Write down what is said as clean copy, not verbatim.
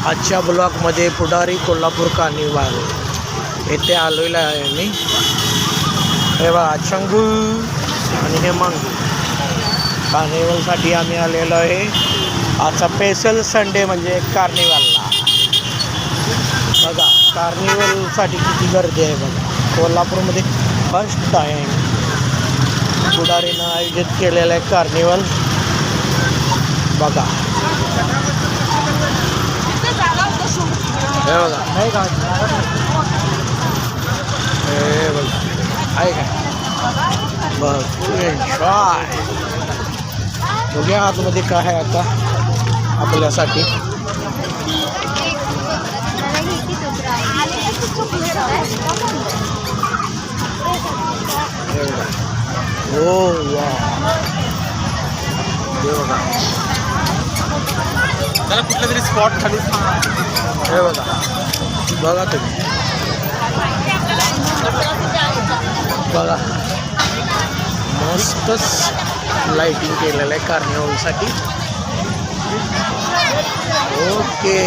आजच्या ब्लॉगमध्ये पुढारी कोल्हापूर कार्निवाल येथे आलेला आहे मी. हे बघा चंगू आणि हे मांगू कार्निवलसाठी आम्ही आलेलो आहे. आजचा स्पेशल संडे म्हणजे कार्निवलला. बघा कार्निवलसाठी किती गर्दी आहे बघा. कोल्हापूरमध्ये फर्स्ट टाईम पुढारीनं आयोजित केलेलं आहे कार्निवल. बघा हे बघा नाही का हे बघा आहे का बघ फुल एन्जॉय. बघूया आतमध्ये काय आहे आता आपल्यासाठी. हो वा हे बघा त्याला कुठला तरी स्पॉट खाली हे बघा बघा तुम्ही बघा मस्तच लाईटिंग केलेलं आहे कार्निवलसाठी. ओके